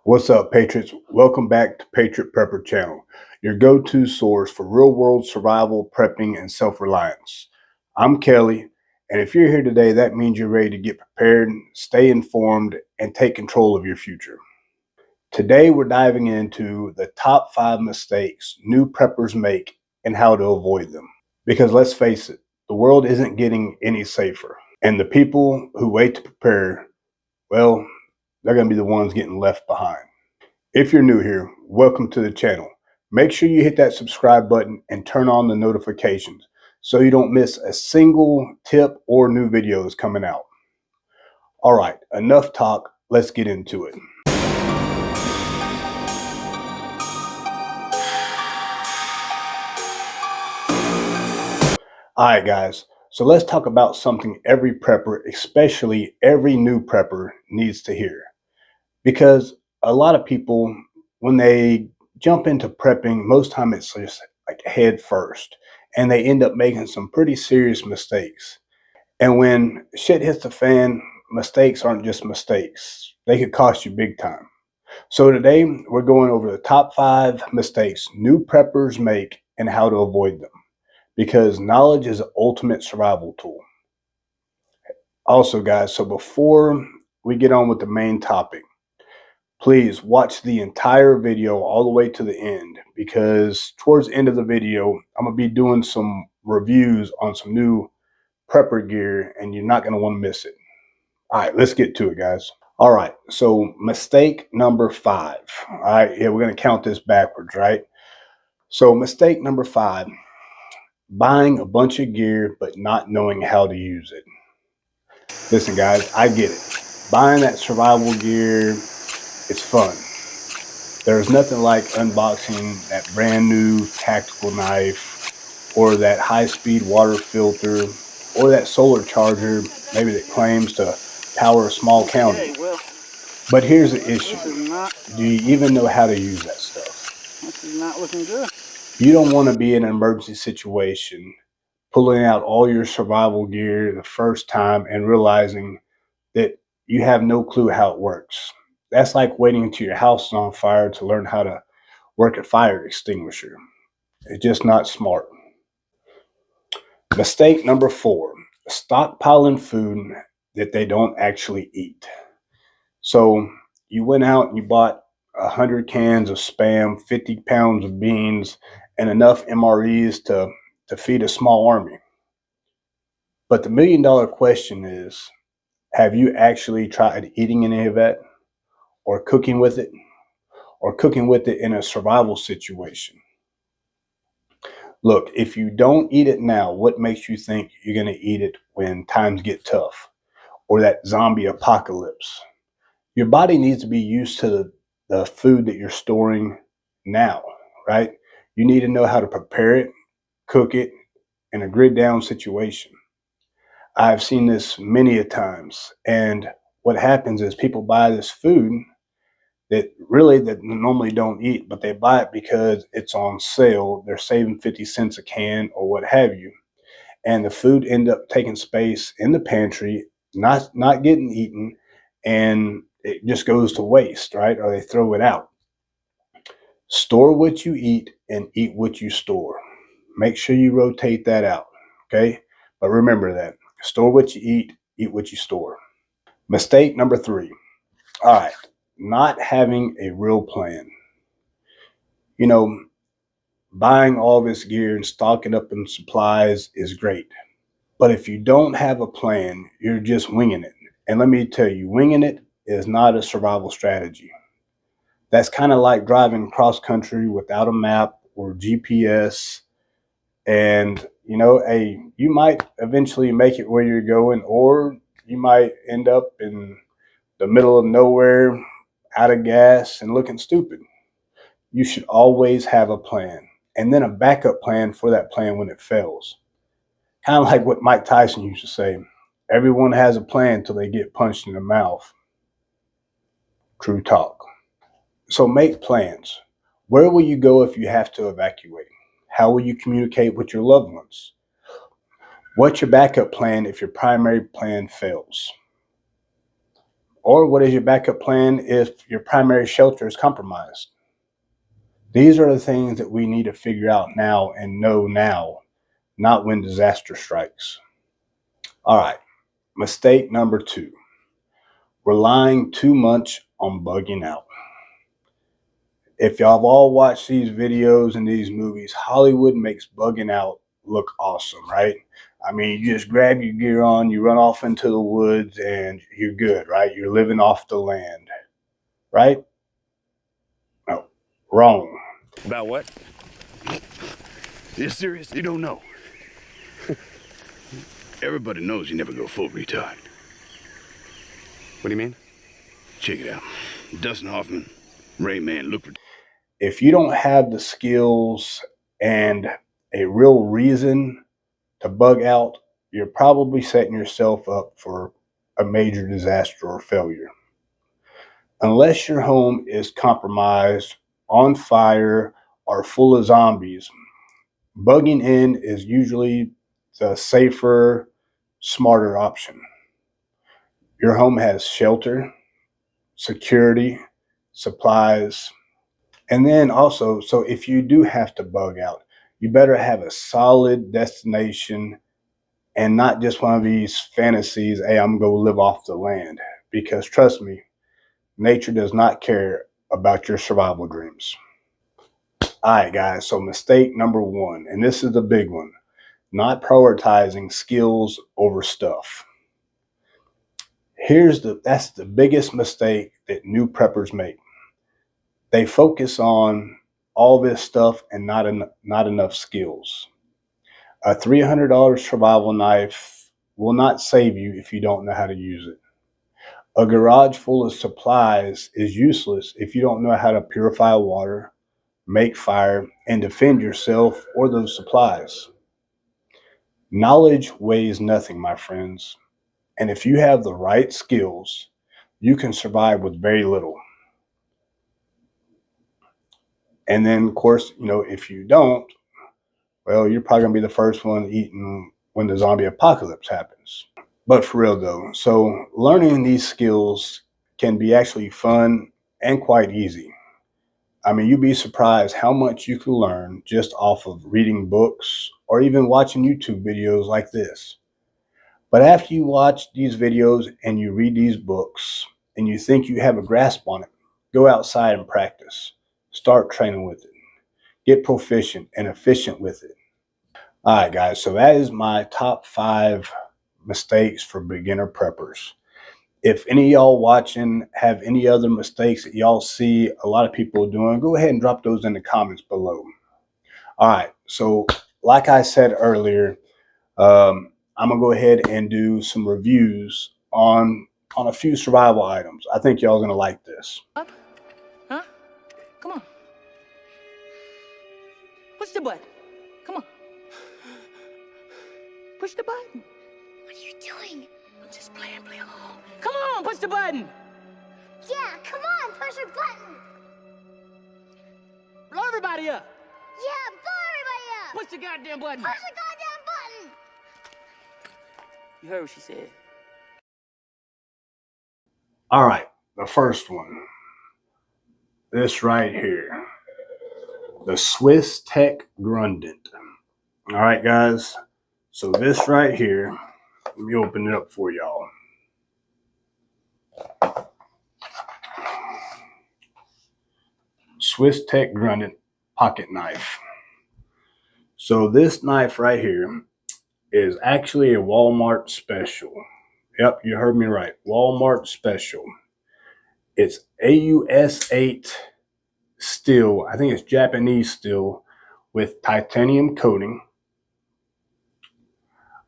What's up, Patriots? Welcome back to Patriot Prepper Channel, your go-to source for real-world survival, prepping, and self-reliance. I'm Kelly, and if you're here today, that means you're ready to get prepared, stay informed, and take control of your future. Today, we're diving into the top 5 mistakes new preppers make and how to avoid them. Because let's face it, the world isn't getting any safer, and the people who wait to prepare, well, they're going to be the ones getting left behind. If you're new here, welcome to the channel. Make sure you hit that subscribe button and turn on the notifications so you don't miss a single tip or new videos coming out. All right, enough talk. Let's get into it. All right, guys. So let's talk about something every prepper, especially every new prepper, needs to hear. Because a lot of people, when they jump into prepping, most time it's just like head first, and they end up making some pretty serious mistakes. And when shit hits the fan, mistakes aren't just mistakes. They could cost you big time. So today we're going over the top 5 mistakes new preppers make and how to avoid them. Because knowledge is the ultimate survival tool. Also, guys, so before we get on with the main topic, please watch the entire video all the way to the end, because towards the end of the video, I'm going to be doing some reviews on some new prepper gear and you're not going to want to miss it. All right, let's get to it, guys. All right, so mistake number 5. All right, yeah, we're going to count this backwards, right? So mistake number 5, buying a bunch of gear but not knowing how to use it. Listen, guys, I get it. Buying that survival gear is fun. There's nothing like unboxing that brand new tactical knife or that high-speed water filter or that solar charger maybe that claims to power a small county. But here's the issue. Do you even know how to use that stuff? This is not looking good. You don't want to be in an emergency situation pulling out all your survival gear the first time and realizing that you have no clue how it works. That's like waiting until your house is on fire to learn how to work a fire extinguisher. It's just not smart. Mistake number 4, stockpiling food that they don't actually eat. So you went out and you bought 100 cans of Spam, 50 pounds of beans, and enough MREs to feed a small army. But the $1 million question is, have you actually tried eating any of that, or cooking with it, or cooking with it in a survival situation? Look, if you don't eat it now, what makes you think you're going to eat it when times get tough or that zombie apocalypse? Your body needs to be used to the food that you're storing now, right? You need to know how to prepare it, cook it in a grid down situation. I've seen this many a times. And what happens is people buy this food that normally don't eat, but they buy it because it's on sale. They're saving 50 cents a can or what have you. And the food end up taking space in the pantry, not getting eaten, and it just goes to waste, right? Or they throw it out. Store what you eat and eat what you store. Make sure you rotate that out, okay? But remember that. Store what you eat what you store. Mistake number 3. All right, not having a real plan. You know, buying all this gear and stocking up in supplies is great. But if you don't have a plan, you're just winging it. And let me tell you, winging it is not a survival strategy. That's kind of like driving cross country without a map or GPS. And, you might eventually make it where you're going, or you might end up in the middle of nowhere, out of gas, and looking stupid. You should always have a plan, and then a backup plan for that plan when it fails. Kind of like what Mike Tyson used to say, everyone has a plan till they get punched in the mouth. True talk. So make plans. Where will you go if you have to evacuate? How will you communicate with your loved ones? What's your backup plan if your primary plan fails? Or what is your backup plan if your primary shelter is compromised? These are the things that we need to figure out now and know now, not when disaster strikes. All right, mistake number 2, relying too much on bugging out. If y'all have all watched these videos and these movies, Hollywood makes bugging out look awesome, right? I mean, you just grab your gear on, you run off into the woods, and you're good, right? You're living off the land, right? No, wrong. About what? You serious? You don't know? Everybody knows you never go full retard. What do you mean? Check it out. Dustin Hoffman, Rain Man, look for... If you don't have the skills and a real reason to bug out, you're probably setting yourself up for a major disaster or failure. Unless your home is compromised, on fire, or full of zombies, bugging in is usually the safer, smarter option. Your home has shelter, security, supplies, and then also, so if you do have to bug out, you better have a solid destination and not just one of these fantasies, hey, I'm going to live off the land. Because trust me, nature does not care about your survival dreams. All right, guys, so mistake number 1, and this is the big one, not prioritizing skills over stuff. That's the biggest mistake that new preppers make. They focus on all this stuff and not enough skills. A $300 survival knife will not save you if you don't know how to use it. A garage full of supplies is useless if you don't know how to purify water, make fire, and defend yourself or those supplies. Knowledge weighs nothing, my friends. And if you have the right skills, you can survive with very little. And then, of course, if you don't, well, you're probably going to be the first one eaten when the zombie apocalypse happens. But for real, though, so learning these skills can be actually fun and quite easy. I mean, you'd be surprised how much you can learn just off of reading books or even watching YouTube videos like this. But after you watch these videos and you read these books and you think you have a grasp on it, go outside and practice. Start training with it. Get proficient and efficient with it. All right, guys, so that is my top 5 mistakes for beginner preppers. If any of y'all watching have any other mistakes that y'all see a lot of people doing, go ahead and drop those in the comments below. All right, so like I said earlier, I'm gonna go ahead and do some reviews on a few survival items. I think y'all gonna like this. Up? Huh? Come on. Push the button. Come on. Push the button. What are you doing? I'm just playing, play along. Come on, push the button. Yeah, come on, push your button. Blow everybody up. Yeah, blow everybody up. Push the goddamn button. Push the goddamn button. You heard what she said. All right, the first one. This right here. The Swisstech Grundent. All right, guys. So this right here, let me open it up for y'all. Swisstech Grundent pocket knife. So this knife right here is actually a Walmart special. Yep, you heard me right. Walmart special. It's AUS 8 steel. I think it's Japanese steel with titanium coating.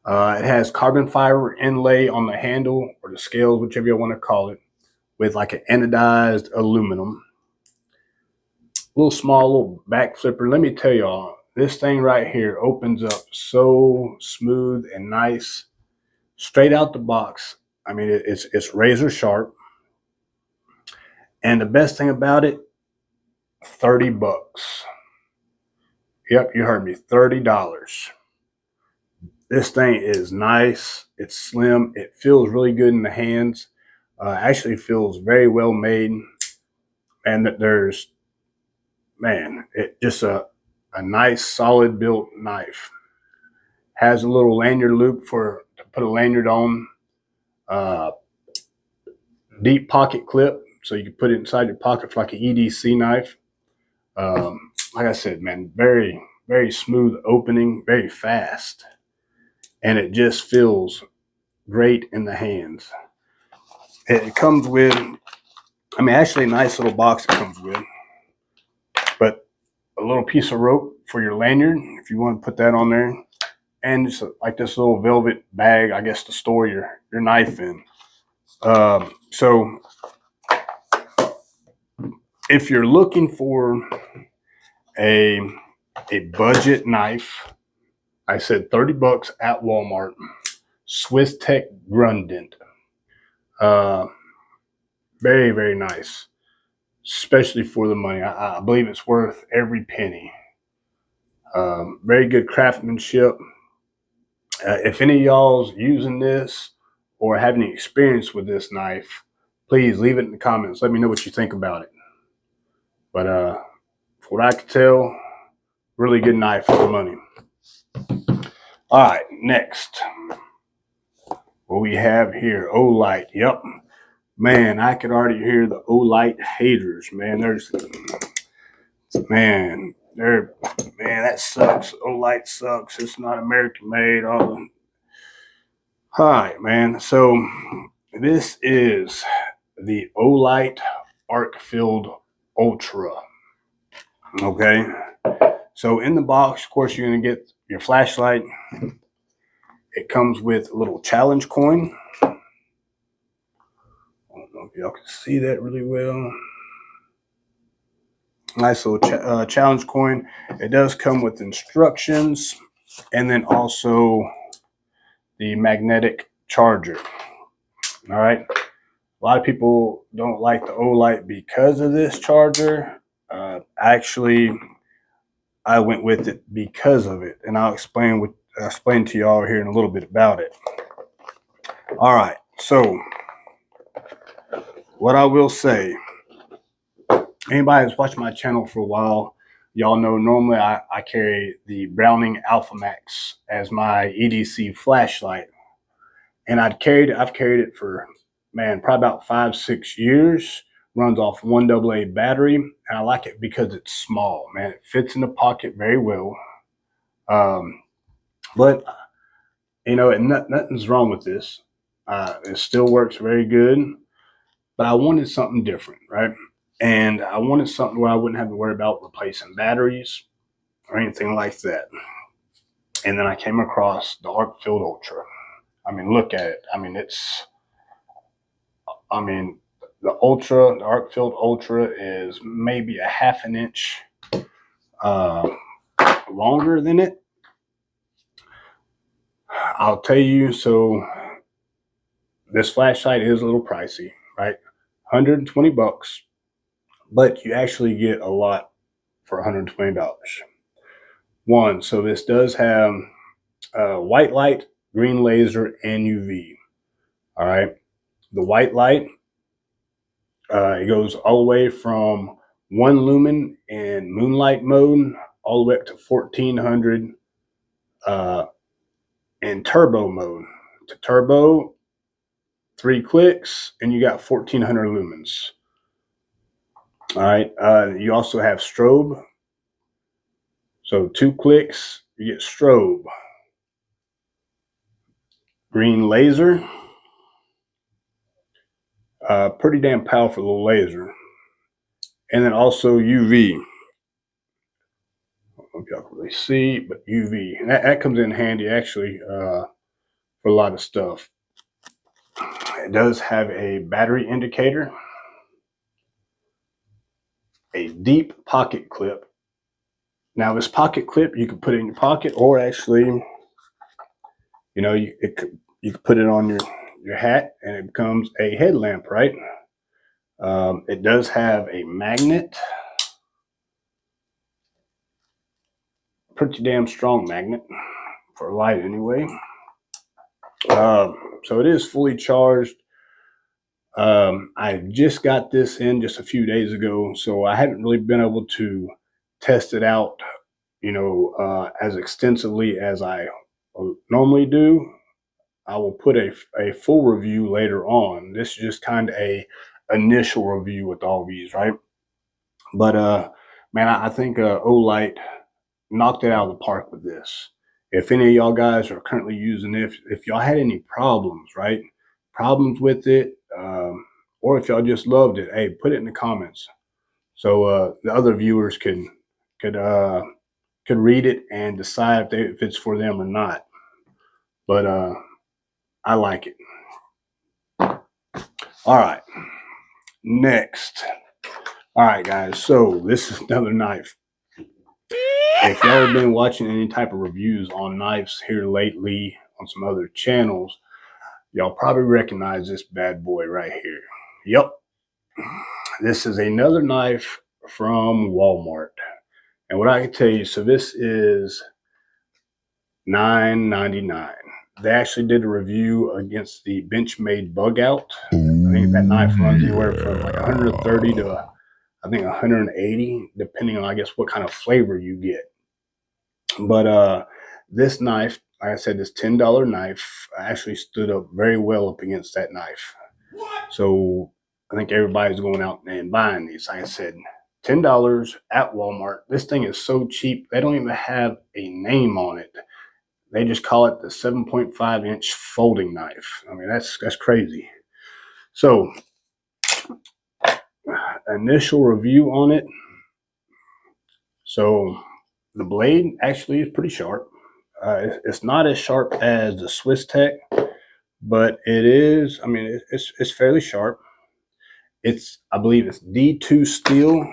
It has carbon fiber inlay on the handle or the scales, whichever you want to call it, with like an anodized aluminum. Little small little back flipper. Let me tell y'all, this thing right here opens up so smooth and nice, straight out the box. I mean, it's razor sharp. And the best thing about it, 30 bucks. Yep, you heard me, $30. This thing is nice. It's slim. It feels really good in the hands. Actually feels very well made, and that there's, man, it just a nice solid built knife. Has a little lanyard loop to put a lanyard on. Deep pocket clip, so you can put it inside your pocket for like an EDC knife. Like I said, man, very, very smooth opening, very fast, and it just feels great in the hands. It comes with, I mean, actually a nice little box it comes with, but a little piece of rope for your lanyard if you want to put that on there, and just like this little velvet bag, I guess, to store your knife in. So if you're looking for a budget knife, I said $30 at Walmart. Swiss Tech Grundent. Very, very nice, especially for the money. I believe it's worth every penny. Very good craftsmanship. If any of y'all's using this or have any experience with this knife, please leave it in the comments. Let me know what you think about it. But from what I could tell, really good knife for the money. All right, next. What we have here, Olight. Yep. Man, I could already hear the Olight haters. Man, man, that sucks. Olight sucks. It's not American made. All right, man. So this is the Olight Arc-Filled Ultra. Okay. So in the box, of course, you're going to get your flashlight. It comes with a little challenge coin. I don't know if y'all can see that really well. Nice little challenge coin. It does come with instructions, and then also the magnetic charger. All right. A lot of people don't like the Olight because of this charger. Actually, I went with it because of it, and I'll explain to y'all here in a little bit about it. All right. So what I will say, anybody that's watched my channel for a while, y'all know normally I carry the Browning Alpha Max as my EDC flashlight. And I've carried it for, man, probably about 5-6 years. Runs off 1 AA battery. And I like it because it's small, man. It fits in the pocket very well. But, you know, nothing's wrong with this. It still works very good. But I wanted something different, right? And I wanted something where I wouldn't have to worry about replacing batteries or anything like that. And then I came across the Arc-Filled Ultra. I mean, look at it. The Arc-Filled Ultra is maybe a ½ an inch longer than it. I'll tell you, so this flashlight is a little pricey, right? $120, but you actually get a lot for $120. One, so this does have white light, green laser, and UV. All right. The white light, it goes all the way from 1 lumen in moonlight mode all the way up to 1400 in turbo mode. To turbo, 3 clicks, and you got 1400 lumens. All right. You also have strobe. So 2 clicks, you get strobe. Green laser. Pretty damn powerful little laser. And then also UV. I don't know if y'all can really see, but UV. And that comes in handy actually for a lot of stuff. It does have a battery indicator, a deep pocket clip. Now this pocket clip you can put in your pocket, or actually, you know, you can put it on your hat and it becomes a headlamp, right? It does have a magnet, pretty damn strong magnet for a light anyway. So it is fully charged. I just got this in just a few days ago, so I haven't really been able to test it out, as extensively as I normally do. I will put a full review later on. This is just kind of a initial review with all these, right? But man, I think Olight knocked it out of the park with this. If any of y'all guys are currently using it, if y'all had any problems, right? Problems with it, or if y'all just loved it, hey, put it in the comments so the other viewers could read it and decide if it's for them or not. But I like it. All right, next. All right, guys. So this is another knife. If y'all have been watching any type of reviews on knives here lately on some other channels, y'all probably recognize this bad boy right here. Yep. This is another knife from Walmart. And what I can tell you, so this is $9.99. They actually did a review against the Benchmade Bug Out. I think that knife runs anywhere from like 130 to I think 180, depending on, I guess, what kind of flavor you get. But this knife, like I said, this $10 knife actually stood up very well up against that knife. So I think everybody's going out and buying these. Like I said, $10 at Walmart. This thing is so cheap, they don't even have a name on it. They just call it the 7.5-inch folding knife. I mean, that's crazy. So initial review on it. So the blade actually is pretty sharp. It's not as sharp as the Swiss Tech, but it is, I mean, it's fairly sharp. I believe it's D2 steel. Let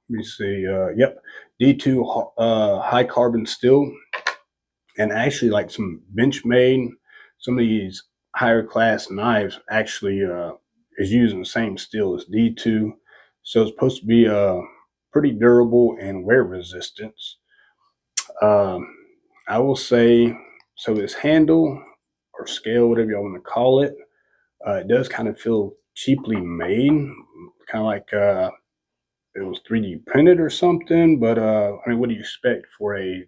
me see. Yep, D2 high carbon steel. And actually, like some Benchmade, some of these higher class knives actually is using the same steel as D2. So it's supposed to be pretty durable and wear resistance. I will say, so this handle or scale, whatever y'all want to call it, it does kind of feel cheaply made, kind of like it was 3D printed or something. But I mean, what do you expect for a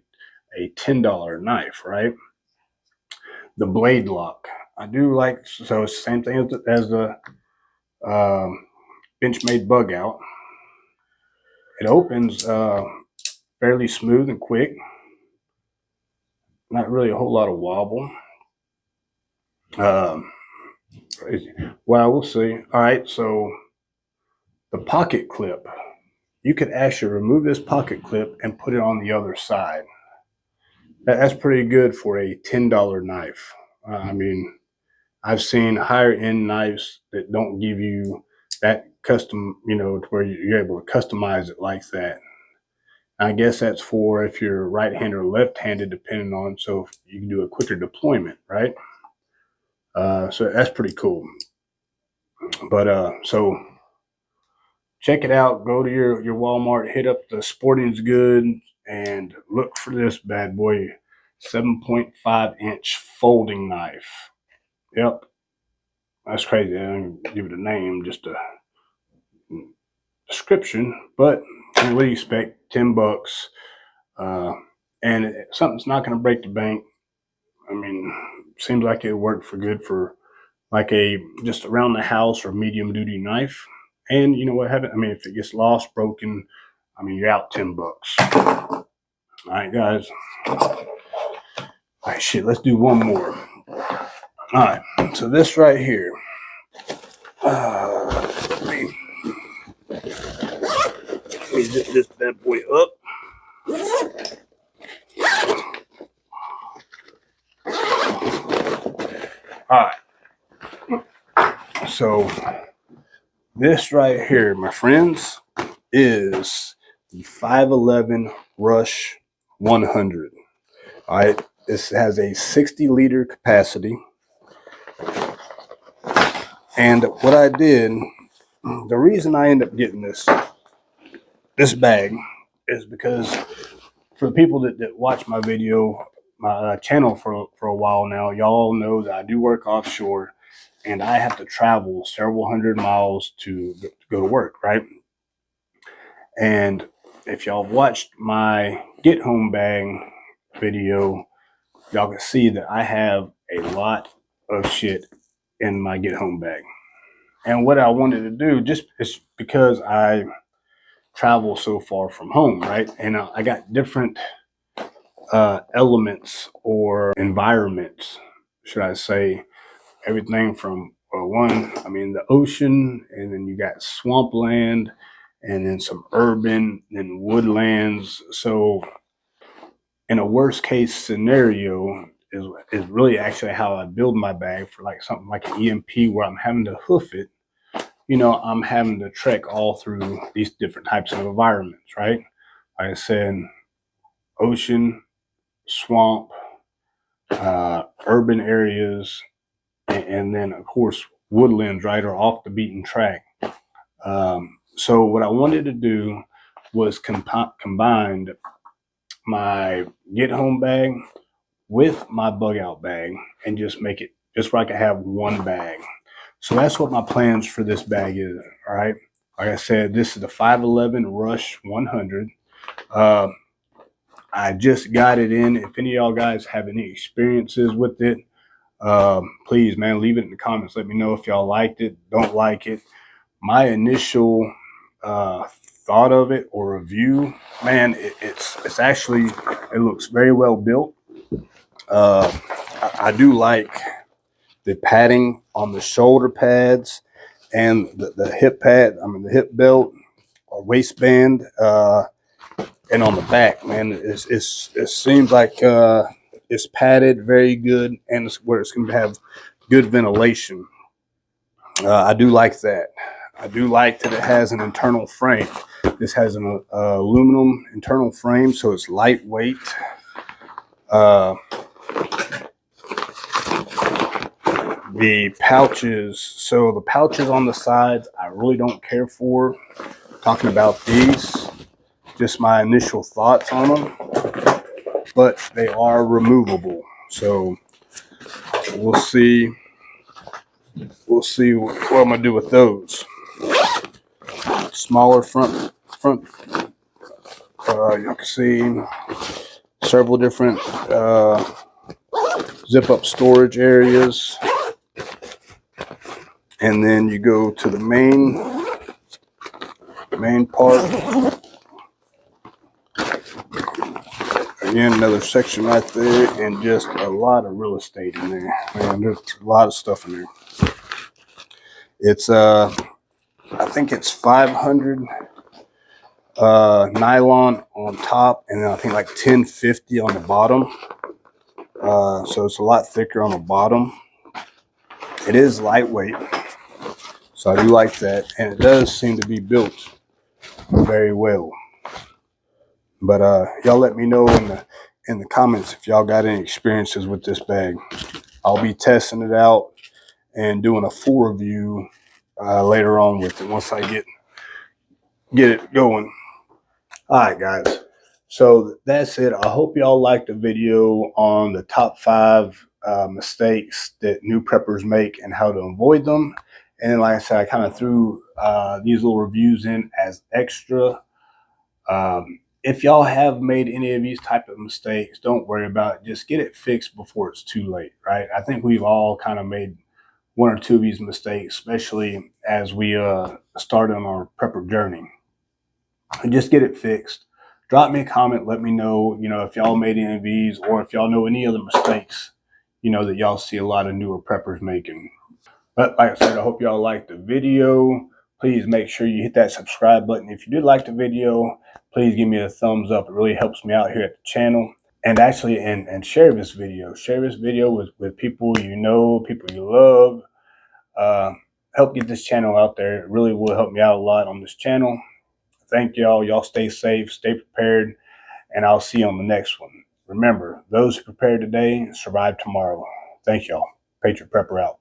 $10 knife, right? The blade lock, I do like. So it's the same thing as the Benchmade Bug Out. It opens fairly smooth and quick. Not really a whole lot of wobble. What I will say, all right, so the pocket clip, you could actually remove this pocket clip and put it on the other side. That's pretty good for a $10 knife. I mean, I've seen higher end knives that don't give you that custom, to where you're able to customize it like that. I guess that's for if you're right-handed or left-handed, depending on, so you can do a quicker deployment, right? So that's pretty cool. But so check it out. Go to your Walmart, hit up the Sporting's Good, and look for this bad boy, 7.5-inch folding knife. Yep, that's crazy. I didn't give it a name, just a description. But I mean, what do you expect? $10, and something's not going to break the bank. I mean, seems like it worked for good for like a just around the house or medium duty knife. And you know what? I mean, if it gets lost, broken, I mean, you're out $10. All right, guys. All right, shit. Let's do one more. All right. So this right here. Let me zip this bad boy up. All right. So this right here, my friends, is the 511 Rush 100. All right. This has a 60-liter capacity. And what I did, the reason I ended up getting this bag is because for the people that watch my video, my channel for a while now, y'all know that I do work offshore, and I have to travel several hundred miles to go to work, right? And if y'all watched my get home bag video, y'all can see that I have a lot of shit in my get home bag. And what I wanted to do, just is because I travel so far from home, right? And I got different elements or environments, should I say, everything from the ocean, and then you got swampland, and then some urban, then woodlands. So in a worst case scenario is really actually how I build my bag for like something like an EMP where I'm having to hoof it. I'm having to trek all through these different types of environments, right? Like I said, ocean, swamp, urban areas, and then of course woodlands, right, or off the beaten track. So what I wanted to do was combine my get home bag with my bug out bag and just make it just where I can have one bag. So that's what my plans for this bag is. All right. Like I said, this is the 511 Rush 100. I just got it in. If any of y'all guys have any experiences with it, please, man, leave it in the comments. Let me know if y'all liked it, don't like it. My initial thought of it or review, man, it's actually, it looks very well built. I do like the padding on the shoulder pads and the hip pad, the hip belt or waistband, and on the back, man, it seems like it's padded very good, and it's where it's going to have good ventilation. I do like that. I do like that it has an internal frame. This has an aluminum internal frame, so it's lightweight. The pouches, so the pouches on the sides, I really don't care for. Talking about these, just my initial thoughts on them, but they are removable. So we'll see what I'm gonna do with those. Smaller front. You can see several different zip up storage areas. And then you go to the main part. Again, another section right there, and just a lot of real estate in there. Man, there's a lot of stuff in there. It's I think it's 500 nylon on top, and then I think like 1050 on the bottom. So it's a lot thicker on the bottom. It is lightweight, so I do like that, and it does seem to be built very well. But y'all let me know in the comments if y'all got any experiences with this bag. I'll be testing it out and doing a full review later on with it once I get it going. All right, guys. So that's it. I hope y'all liked the video on the top 5 mistakes that new preppers make and how to avoid them. And like I said, I kind of threw these little reviews in as extra. If y'all have made any of these type of mistakes, don't worry about it. Just get it fixed before it's too late, right? I think we've all kind of made 1 or 2 of these mistakes, especially as we start on our prepper journey. And just get it fixed. Drop me a comment. Let me know, if y'all made any of these, or if y'all know any other mistakes, that y'all see a lot of newer preppers making. But like I said, I hope y'all liked the video. Please make sure you hit that subscribe button. If you did like the video, please give me a thumbs up. It really helps me out here at the channel. And actually, and share this video. Share this video with people you know, people you love. Help get this channel out there. It really will help me out a lot on this channel. Thank y'all. Y'all stay safe, stay prepared, and I'll see you on the next one. Remember, those who prepare today survive tomorrow. Thank y'all. Patriot Prepper out.